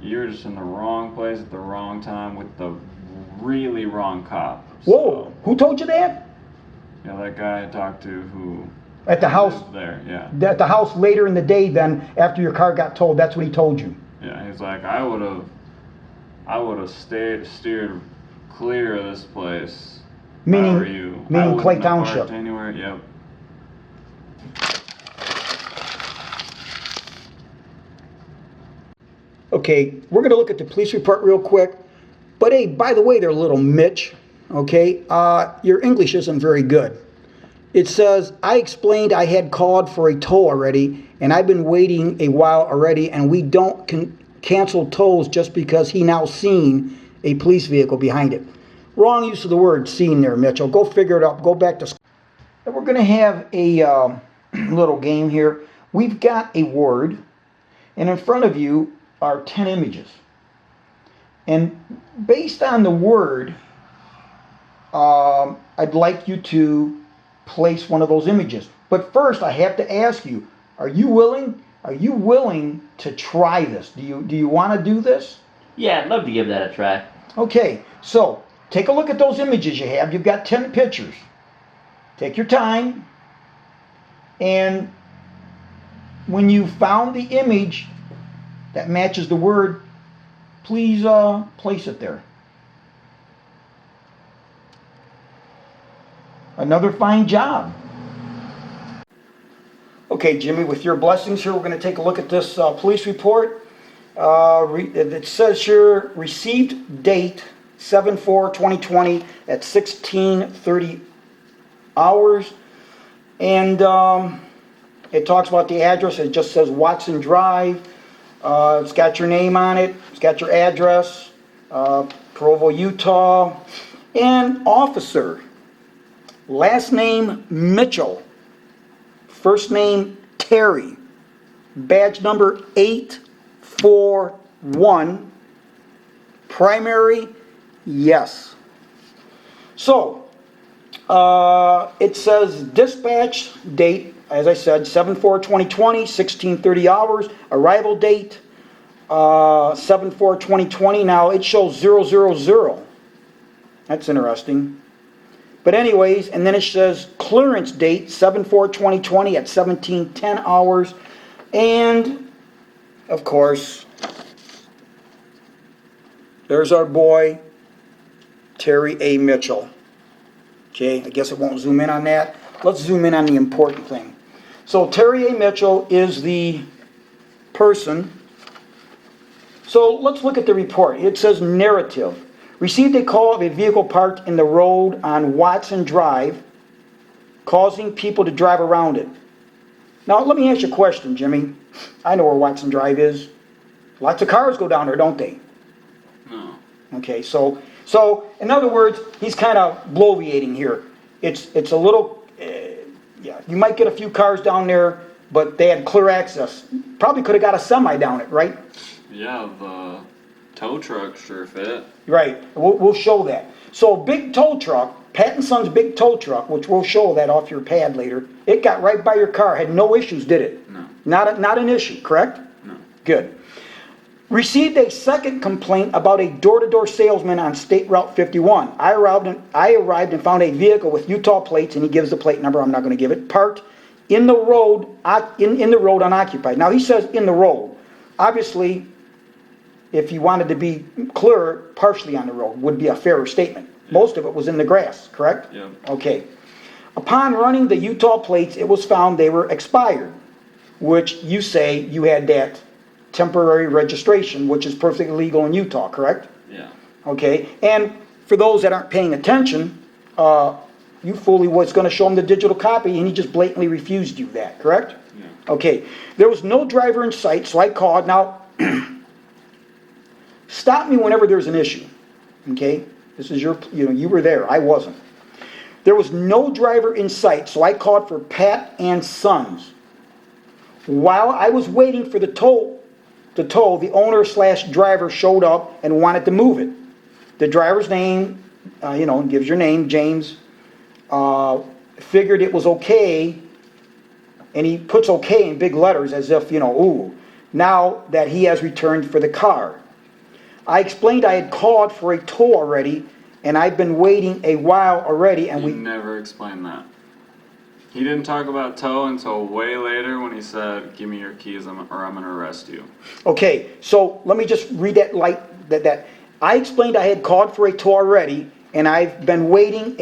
you're just in the wrong place at the wrong time with the really wrong cop.
Whoa, who told you that?
Yeah, that guy I talked to who
at the house
lived there, yeah.
At the house later in the day then, after your car got towed, that's what he told you.
Yeah, he's like, I would have steered clear of this place.
Meaning,
How are you?
meaning Clay
wouldn't have
Township.
parked anywhere, yep.
Okay, we're going to look at the police report real quick. But hey, by the way there, little Mitch, okay, your English isn't very good. It says, I explained I had called for a tow already, and I've been waiting a while already, and we don't cancel tows just because he now seen a police vehicle behind it. Wrong use of the word seen there, Mitchell. Go figure it out. Go back to school. And we're going to have a little game here. We've got a word, and in front of you are 10 images. And based on the word, I'd like you to place one of those images. But first, I have to ask you, are you willing to try this? Do you want to do this?
Yeah, I'd love to give that a try.
Okay, so take a look at those images you have. You've got 10 pictures. Take your time, and when you found the image that matches the word, please place it there. Another fine job. Okay. Okay, Jimmy, with your blessings here, we're going to take a look at this police report. It says here, received date 7/4/2020 at 16:30 hours. And it talks about the address. It just says Watson Drive. It's got your name on it. It's got your address, Provo, Utah. And officer, last name Mitchell, first name Terry, badge number 841, primary, yes. So, it says dispatch date, as I said, 7/4/2020, 16:30 hours. Arrival date, 7/4/2020. Now, it shows 000. That's interesting. But anyways, and then it says clearance date, 7/4/2020 at 17:10 hours. And, of course, there's our boy, Terry A. Mitchell. Okay, I guess it won't zoom in on that. Let's zoom in on the important thing. So Terry A. Mitchell is the person. So let's look at the report. It says narrative. Received a call of a vehicle parked in the road on Watson Drive, causing people to drive around it. Now let me ask you a question, Jimmy. I know where Watson Drive is. Lots of cars go down there, don't they?
No.
Okay, so in other words, he's kind of bloviating here. It's a little, yeah, you might get a few cars down there, but they had clear access. Probably could have got a semi down it, right?
Yeah, the tow truck sure fit.
Right, we'll show that. So big tow truck, Pat and Son's big tow truck, which we'll show that off your pad later, it got right by your car, had no issues, did it?
No.
Not an issue, correct?
No.
Good. Received a second complaint about a door-to-door salesman on State Route 51. I arrived and found a vehicle with Utah plates, and he gives the plate number, I'm not going to give it, parked in the road, in the road unoccupied. Now he says in the road. Obviously, if you wanted to be clearer, partially on the road would be a fairer statement. Yeah. Most of it was in the grass, correct?
Yeah.
Okay. Upon running the Utah plates, it was found they were expired, which you say you had that temporary registration, which is perfectly legal in Utah, correct?
Yeah.
Okay, and for those that aren't paying attention, you fully was going to show him the digital copy, and he just blatantly refused you that, correct?
Yeah.
Okay, there was no driver in sight, so I called. Now, stop me whenever there's an issue, okay? This is your, you were there, I wasn't. There was no driver in sight, so I called for Pat and Sons. While I was waiting for the tow, the owner/driver showed up and wanted to move it. The driver's name, gives your name, James, figured it was okay, and he puts okay in big letters as if, ooh, now that he has returned for the car. I explained I had called for a tow already, and I've been waiting a while already, and
He never explained that. He didn't talk about tow until way later when he said, give me your keys or I'm going to arrest you.
Okay, so let me just read that that I explained I had called for a tow already, and I've been waiting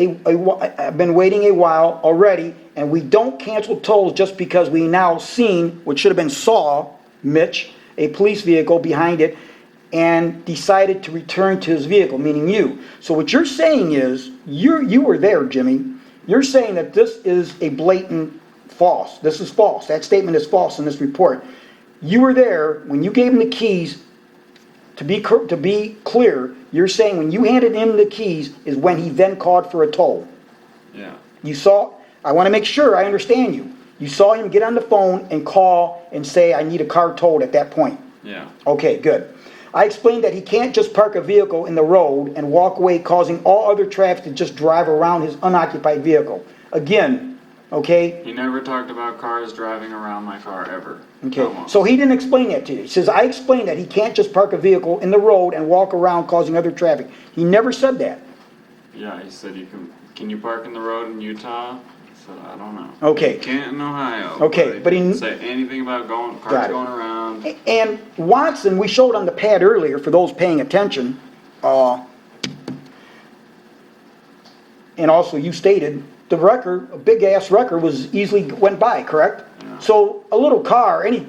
I've been waiting a while already, and we don't cancel tolls just because we now seen, which should have been saw, Mitch, a police vehicle behind it, and decided to return to his vehicle, meaning you. So what you're saying is, you were there, Jimmy. You're saying that this is a blatant false. This is false. That statement is false in this report. You were there when you gave him the keys. To be clear, you're saying when you handed him the keys is when he then called for a toll.
Yeah.
You saw, I want to make sure I understand you. You saw him get on the phone and call and say, I need a car towed at that point.
Yeah.
Okay, good. I explained that he can't just park a vehicle in the road and walk away, causing all other traffic to just drive around his unoccupied vehicle. Again, okay?
He never talked about cars driving around my car ever.
Okay, so he didn't explain that to you. He says, I explained that he can't just park a vehicle in the road and walk around causing other traffic. He never said that.
Yeah, he said can you park in the road in Utah? I said, I don't know.
Okay.
You can't in Ohio.
Okay, but he
didn't say anything about cars going around.
And Watson, we showed on the pad earlier, for those paying attention, and also you stated the wrecker, a big ass wrecker, was easily went by, correct?
Yeah.
So a little car, any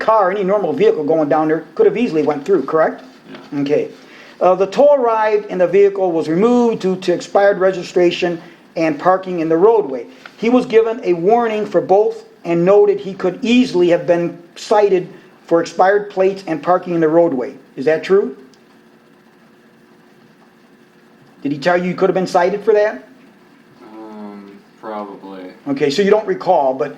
normal vehicle going down there could have easily went through, correct?
Yeah.
Okay. The tow arrived and the vehicle was removed due to expired registration and parking in the roadway. He was given a warning for both and noted he could easily have been cited for expired plates and parking in the roadway. Is that true? Did he tell you could have been cited for that?
Probably.
Okay, so you don't recall, but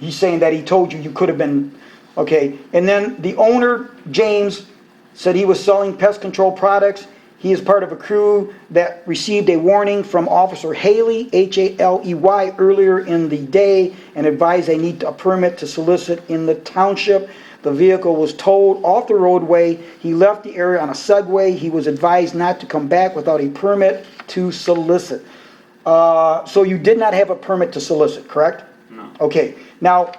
he's saying that he told you could have been, okay. And then the owner, James, said he was selling pest control products. He is part of a crew that received a warning from Officer Haley, Haley, earlier in the day and advised they need a permit to solicit in the township. The vehicle was towed off the roadway. He left the area on a Segway. He was advised not to come back without a permit to solicit. So you did not have a permit to solicit, correct?
No.
Okay. Now,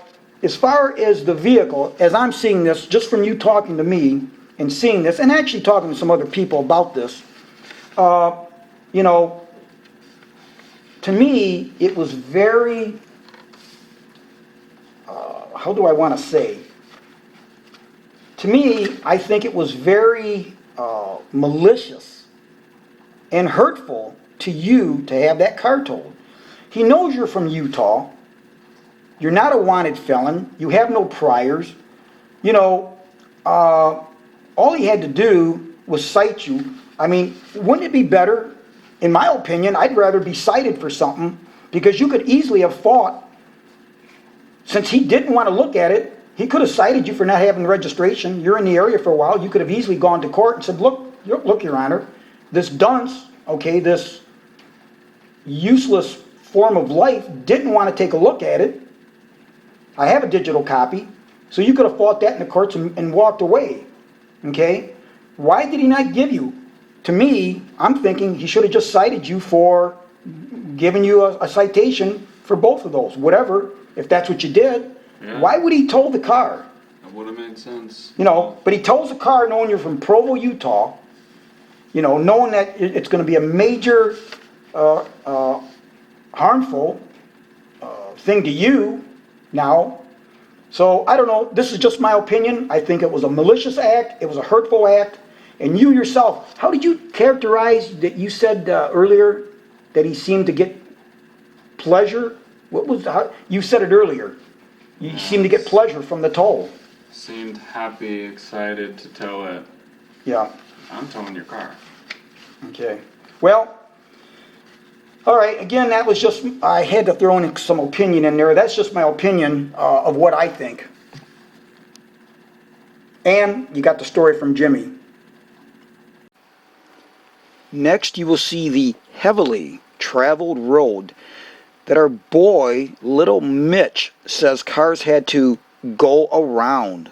as far as the vehicle, as I'm seeing this, just from you talking to me and seeing this, and actually talking to some other people about this, you know, to me, it was very, how do I want to say? To me, I think it was very malicious and hurtful to you to have that car towed. He knows you're from Utah. You're not a wanted felon. You have no priors. You know, all he had to do was cite you. I mean, wouldn't it be better, in my opinion, I'd rather be cited for something, because you could easily have fought, since he didn't want to look at it, he could have cited you for not having registration. You're in the area for a while. You could have easily gone to court and said, look, Your Honor, this dunce, okay, this useless form of life didn't want to take a look at it. I have a digital copy. So you could have fought that in the courts and walked away. Okay? Why did he not give you? To me, I'm thinking he should have just cited you for giving you a citation for both of those. Whatever, if that's what you did.
Yeah.
Why would he tow the car?
That would have made sense.
You know, but he tows the car knowing you're from Provo, Utah. You know, knowing that it's going to be a major harmful thing to you now. So, I don't know. This is just my opinion. I think it was a malicious act. It was a hurtful act. And you yourself, how did you characterize that? You said earlier that he seemed to get pleasure. What was how, you said it earlier? You seemed to get pleasure from the toll.
Seemed happy, excited to tow it.
Yeah.
I'm towing your car.
Okay. Well, all right. Again, that was just, I had to throw in some opinion in there. That's just my opinion of what I think. And you got the story from Jimmy. Next, you will see the heavily traveled road that our boy, little Mitch, says cars had to go around.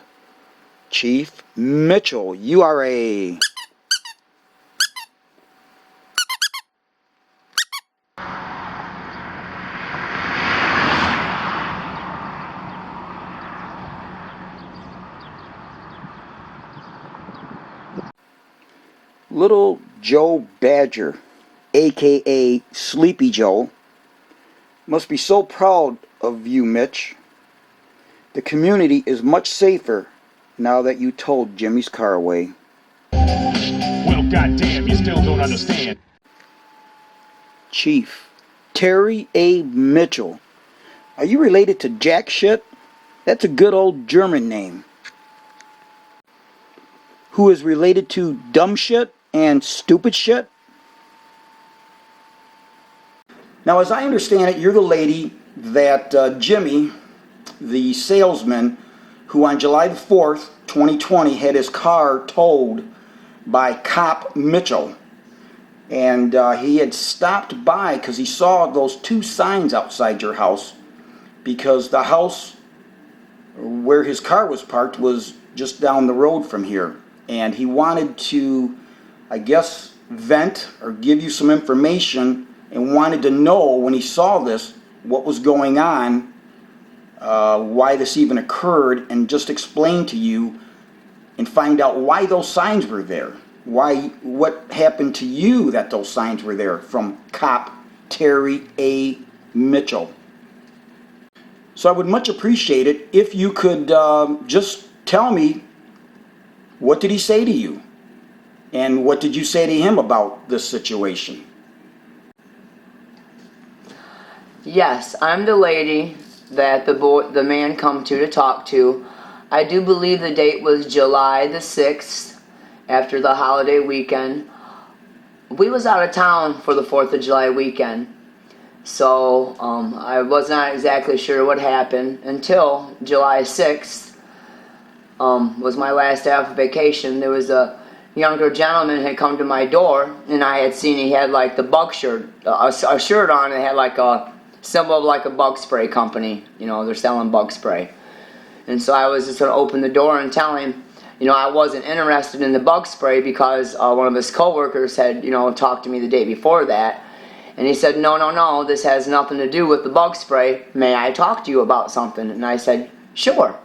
Chief Mitchell, you are a... Little Joe Badger, a.k.a. Sleepy Joe, must be so proud of you, Mitch. The community is much safer now that you towed Jimmy's car away.
Well, goddamn, you still don't understand.
Chief Terry A. Mitchell. Are you related to Jack Shit? That's a good old German name. Who is related to Dumb Shit and Stupid Shit? Now, as I understand it, you're the lady that Jimmy, the salesman, who on July the 4th, 2020, had his car towed by Cop Mitchell. And he had stopped by because he saw those two signs outside your house, because the house where his car was parked was just down the road from here. And he wanted to, I guess, vent or give you some information, and wanted to know, when he saw this, what was going on, why this even occurred, and just explain to you and find out why those signs were there. What happened to you that those signs were there, from Cop Terry A. Mitchell. So I would much appreciate it if you could just tell me, what did he say to you? And what did you say to him about this situation?
Yes, I'm the lady that the man come to talk to. I do believe the date was July the 6th, after the holiday weekend. We was out of town for the 4th of July weekend, so I was not exactly sure what happened until July 6th was my last day off of vacation. There was a younger gentleman had come to my door, and I had seen he had like the bug shirt, a shirt on, and it had like a symbol of like a bug spray company. You know, they're selling bug spray. And so I was just going to open the door and tell him, you know, I wasn't interested in the bug spray because one of his coworkers had, you know, talked to me the day before that. And he said, no, this has nothing to do with the bug spray. May I talk to you about something? And I said, sure.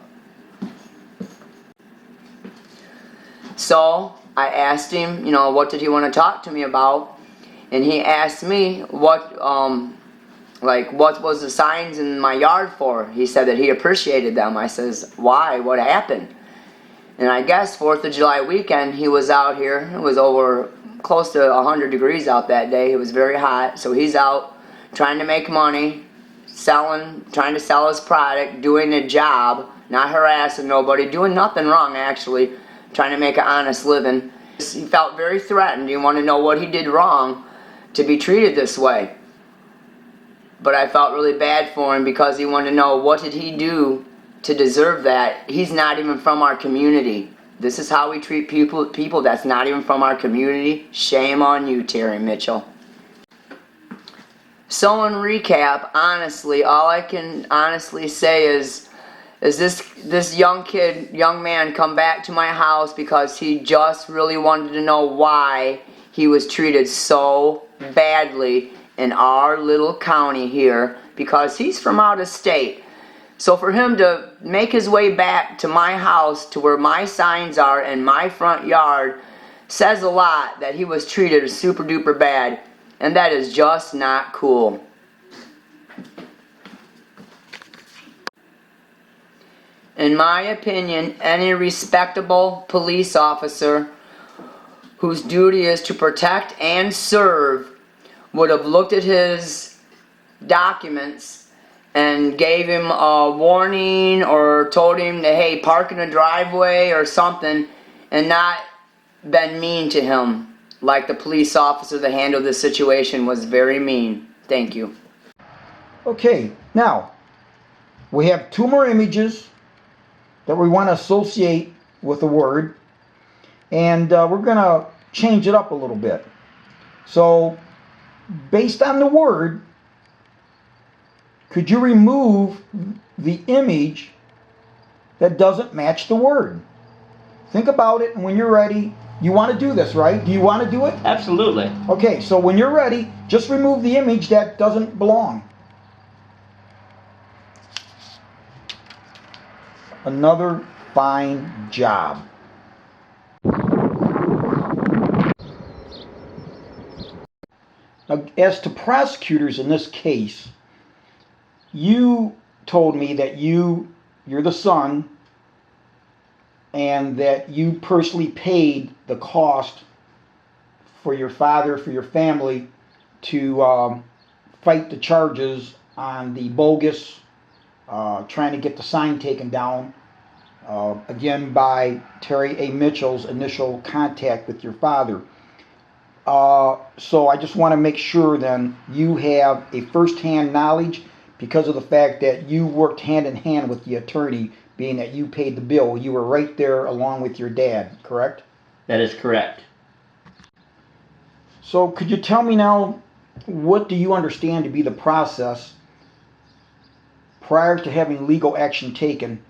So I asked him, you know, what did he want to talk to me about? And he asked me what was the signs in my yard for. He said that he appreciated them. I says, why? What happened? And I guess 4th of July weekend, he was out here. It was over close to 100 degrees out that day. It was very hot. So he's out trying to make money, trying to sell his product, doing a job, not harassing nobody, doing nothing wrong actually, trying to make an honest living. He felt very threatened. He wanted to know what he did wrong to be treated this way. But I felt really bad for him because he wanted to know what did he do to deserve that. He's not even from our community. This is how we treat people that's not even from our community. Shame on you, Terry Mitchell. So in recap, honestly, all I can honestly say is this young man come back to my house because he just really wanted to know why he was treated so badly in our little county here, because he's from out of state. So for him to make his way back to my house, to where my signs are in my front yard, says a lot that he was treated super duper bad, and that is just not cool. In my opinion, any respectable police officer whose duty is to protect and serve would have looked at his documents and gave him a warning or told him that, hey, park in the driveway or something, and not been mean to him like the police officer that handled this situation was very mean. Thank you.
Okay, now we have two more images that we want to associate with the word, and we're going to change it up a little bit. So based on the word, could you remove the image that doesn't match the word? Think about it, and when you're ready, you want to do this, right? Do you want to do it?
Absolutely.
Okay, so when you're ready, just remove the image that doesn't belong. Another fine job. Now, as to prosecutors in this case, you told me that you're the son and that you personally paid the cost for your father, for your family, to fight the charges on the bogus, trying to get the sign taken down, again by Terry A. Mitchell's initial contact with your father. So I just want to make sure then you have a first-hand knowledge because of the fact that you worked hand in hand with the attorney, being that you paid the bill. You were right there along with your dad, correct?
That is correct.
So could you tell me now, what do you understand to be the process prior to having legal action taken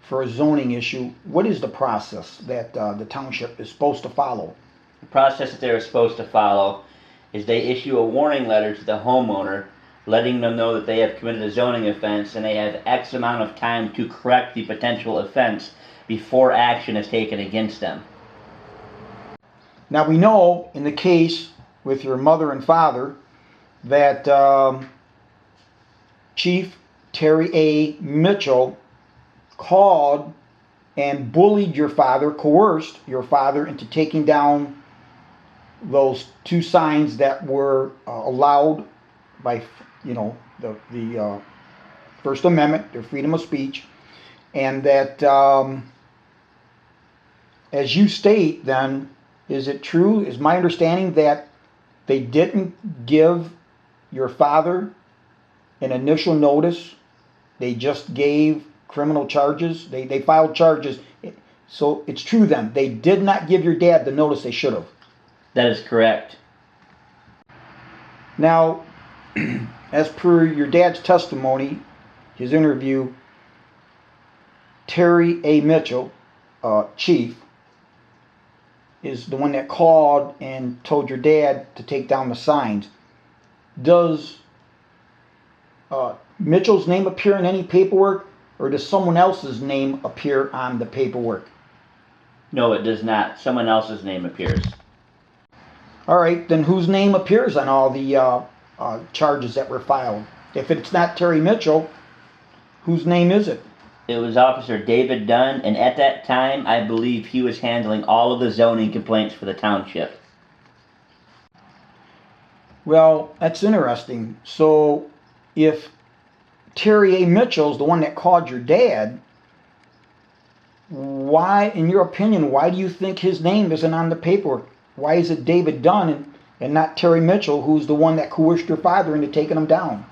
for a zoning issue? What is the process that the township is supposed to follow?
The process that they're supposed to follow is they issue a warning letter to the homeowner, letting them know that they have committed a zoning offense and they have X amount of time to correct the potential offense before action is taken against them.
Now we know in the case with your mother and father that Chief Terry A. Mitchell called and bullied your father, coerced your father into taking down those two signs that were allowed by, the First Amendment, their freedom of speech, and that, as you state, then, is it true? Is my understanding that they didn't give your father an initial notice? They just gave criminal charges. They filed charges. So it's true then. They did not give your dad the notice they should have.
That is correct.
Now, as per your dad's testimony, his interview, Terry A. Mitchell, Chief, is the one that called and told your dad to take down the signs. Does Mitchell's name appear in any paperwork, or does someone else's name appear on the paperwork?
No, it does not. Someone else's name appears.
All right, then whose name appears on all the charges that were filed? If it's not Terry Mitchell, whose name is it?
It was Officer David Dunn, and at that time, I believe he was handling all of the zoning complaints for the township.
Well, that's interesting. So, if Terry A. Mitchell's the one that called your dad, why, in your opinion, why do you think his name isn't on the paperwork? Why is it David Dunn and not Terry Mitchell, who's the one that coerced your father into taking him down?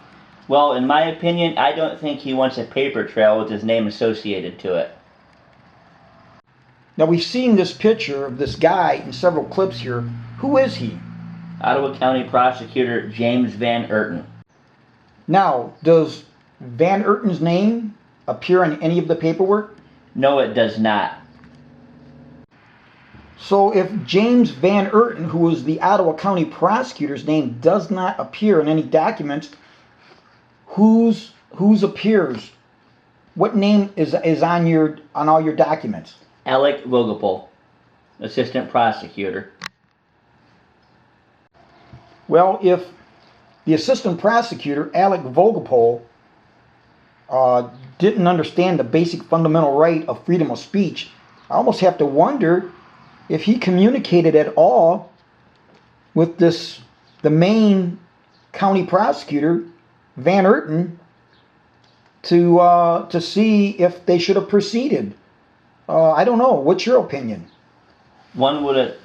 Well, in my opinion, I don't think he wants a paper trail with his name associated to it.
Now, we've seen this picture of this guy in several clips here. Who is he?
Ottawa County Prosecutor James Van Erten.
Now, does Van Erten's name appear in any of the paperwork?
No, it does not.
So if James Van Erten, who is the Ottawa County Prosecutor's name, does not appear in any documents, whose appears? What name is on all your documents?
Alec Vogopol, Assistant Prosecutor.
Well, if the Assistant Prosecutor, Alec Vogopol, didn't understand the basic fundamental right of freedom of speech, I almost have to wonder if he communicated at all with the main county prosecutor, Van Erten, to see if they should have proceeded. I don't know. What's your opinion?
One would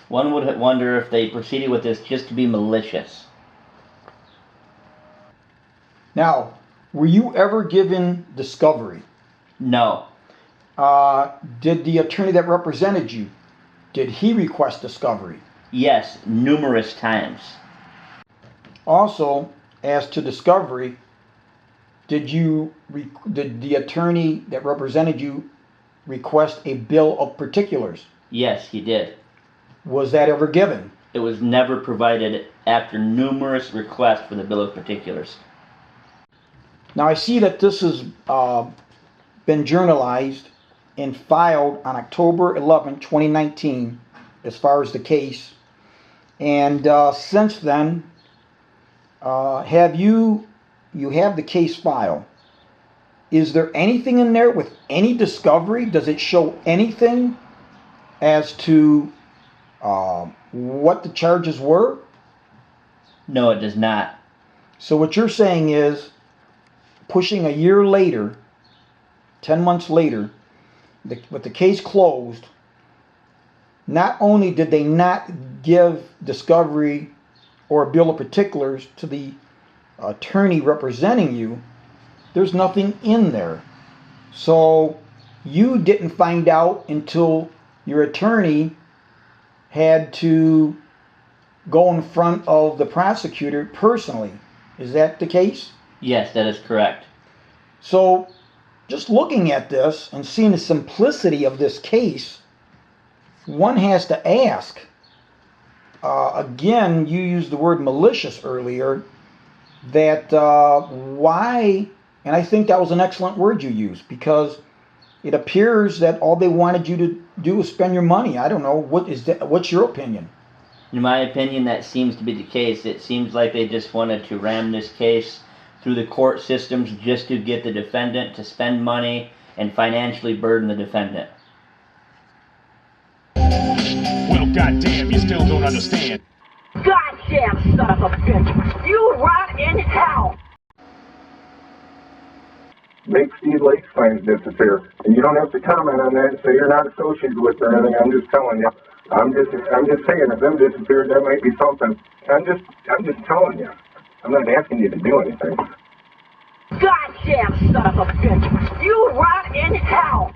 wonder if they proceeded with this just to be malicious.
Now, were you ever given discovery?
No.
Did the attorney that represented you, did he request discovery?
Yes, numerous times.
Also, as to discovery, did the attorney that represented you request a bill of particulars?
Yes, he did.
Was that ever given?
It was never provided after numerous requests for the bill of particulars.
Now I see that this has been journalized and filed on October 11, 2019, as far as the case. And since then, you have the case file. Is there anything in there with any discovery? Does it show anything as to what the charges were?
No, it does not.
So what you're saying is, pushing a year later, 10 months later, with the case closed, not only did they not give discovery or a bill of particulars to the attorney representing you, there's nothing in there. So you didn't find out until your attorney had to go in front of the prosecutor personally. Is that the case?
Yes, that is correct.
So just looking at this and seeing the simplicity of this case, one has to ask, again, you used the word malicious earlier, that why, and I think that was an excellent word you used, because it appears that all they wanted you to do was spend your money. I don't know, what's your opinion?
In my opinion, that seems to be the case. It seems like they just wanted to ram this case through the court systems just to get the defendant to spend money and financially burden the defendant.
Well, goddamn, you still don't understand.
Goddamn son of a bitch! You rot in hell!
Make Steve Lake's claims disappear. And you don't have to comment on that and say you're not associated with or anything. I'm just telling you. I'm just saying if them disappeared, that might be something. I'm just telling you. I'm not asking you to do anything.
Goddamn son of a bitch! You rot in hell!